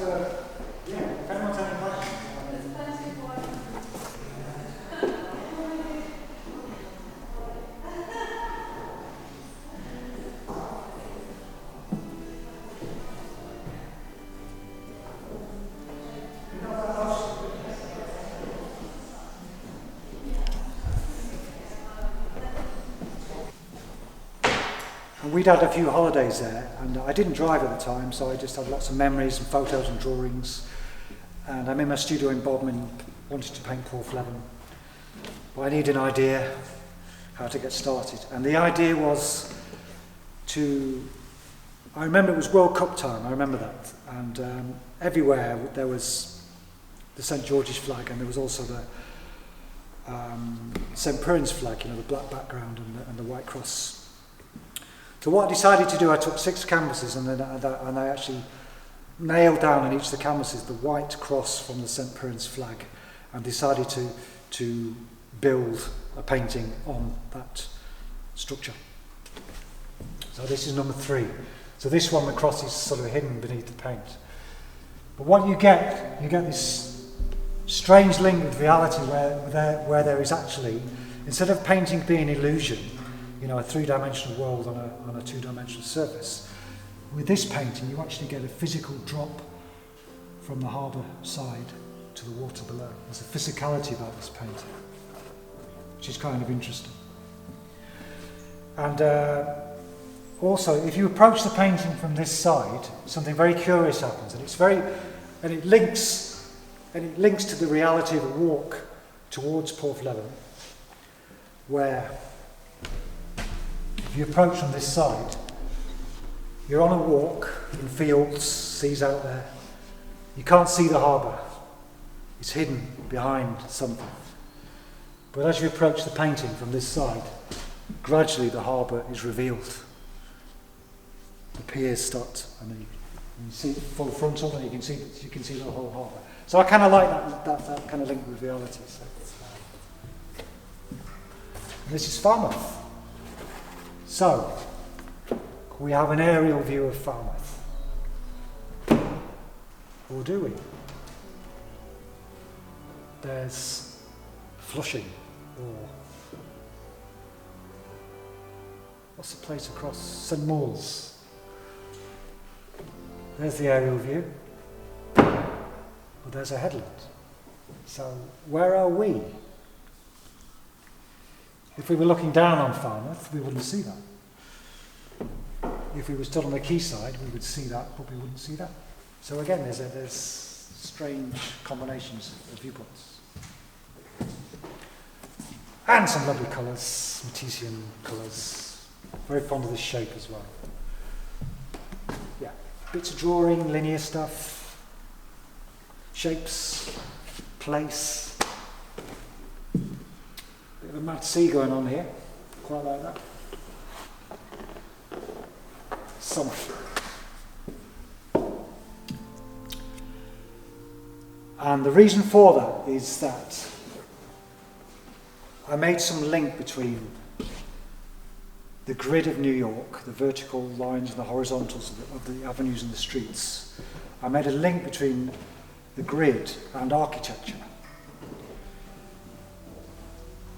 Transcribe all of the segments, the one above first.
Yeah, if anyone's having questions. And we'd had a few holidays there, and I didn't drive at the time, so I just had lots of memories and photos and drawings. And I'm in my studio in Bodmin, wanted to paint Paul Auster. But I need an idea how to get started. And the idea was I remember it was World Cup time, I remember that. And everywhere there was the St George's flag, and there was also the St Piran's flag, the black background and the white cross. So what I decided to do, I took 6 canvases and I actually nailed down on each of the canvases the white cross from the St Piran's flag, and decided to build a painting on that structure. So this is number 3. So this one, the cross is sort of hidden beneath the paint. But what you get this strange link with reality where there is actually, instead of painting being illusion, a 3-dimensional world on a 2-dimensional surface, with this painting you actually get a physical drop from the harbour side to the water below. There's a physicality about this painting, which is kind of interesting. And also, if you approach the painting from this side, something very curious happens, and it links to the reality of the walk towards Paul Auster, where if you approach from this side, you're on a walk in fields, seas out there. You can't see the harbour. It's hidden behind something. But as you approach the painting from this side, gradually the harbour is revealed. The piers start, and then you see it full frontal, and you can see the whole harbour. So I kind of like that kind of link with reality. So this is Falmouth. So we have an aerial view of Falmouth, or do we? There's Flushing, or what's the place across St Mawes? There's the aerial view, but there's a headland. So where are we? If we were looking down on Falmouth, we wouldn't see that. If we were stood on the quayside, we would see that, but we wouldn't see that. So again, there's strange combinations of viewpoints. And some lovely colours, Matesian colours. Very fond of this shape as well. Yeah, bits of drawing, linear stuff, shapes, place. Bit of a mad sea going on here, quite like that. Summer. And the reason for that is that I made some link between the grid of New York, the vertical lines and the horizontals of the avenues and the streets. I made a link between the grid and architecture.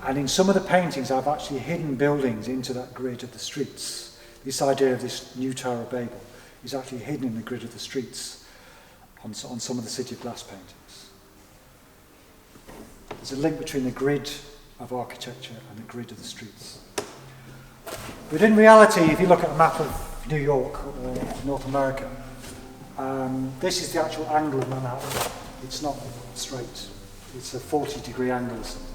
And in some of the paintings I've actually hidden buildings into that grid of the streets. This idea of this new Tower of Babel is actually hidden in the grid of the streets on some of the City of Glass paintings. There's a link between the grid of architecture and the grid of the streets. But in reality, if you look at a map of New York or North America, this is the actual angle of Manhattan. It's not straight. It's a 40-degree angle or something.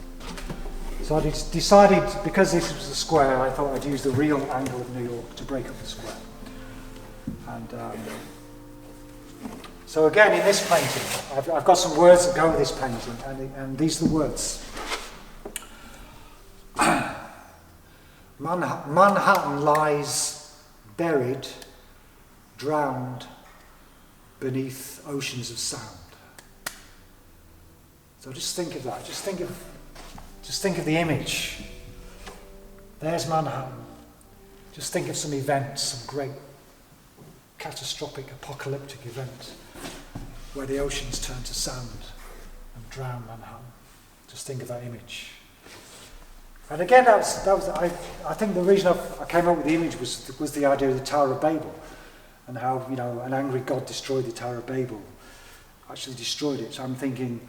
So I decided, because this was a square, I thought I'd use the real angle of New York to break up the square. And so again, in this painting, I've got some words that go with this painting, and these are the words. Manhattan lies buried, drowned beneath oceans of sound. So just think of that. Just think of the image. There's Manhattan. Just think of some event, some great catastrophic apocalyptic event. where the oceans turn to sand and drown Manhattan. Just think of that image. And again, I think the reason I came up with the image was the idea of the Tower of Babel, and how, you know, an angry God destroyed the Tower of Babel, actually destroyed it. So I'm thinking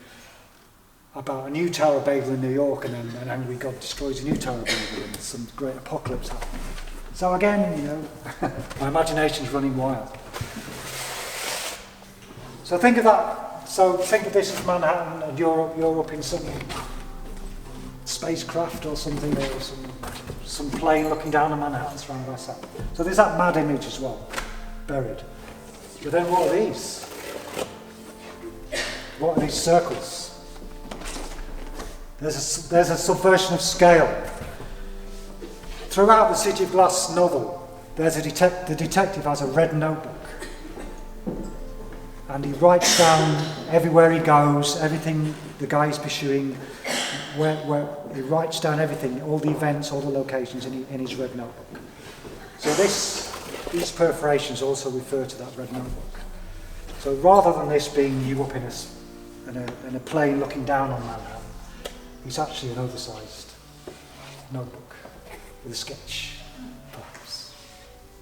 about a new Tower of Babel in New York, and then an angry God destroys a new Tower of Babel, and some great apocalypse happens. So again, you know, my imagination's running wild. So think of that. So think of this as Manhattan, and you're up in some spacecraft or something, or some plane looking down on Manhattan surrounded by sand. So there's that mad image as well, buried. But then what are these? What are these circles? There's a subversion of scale. Throughout the City of Glass novel, the detective has a red notebook, and he writes down everywhere he goes, everything the guy is pursuing, where he writes down everything, all the events, all the locations in his red notebook. So these perforations also refer to that red notebook. So rather than this being you up in a plane looking down on Manhattan, it's actually an oversized notebook with a sketch, perhaps.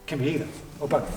Can be either, or both.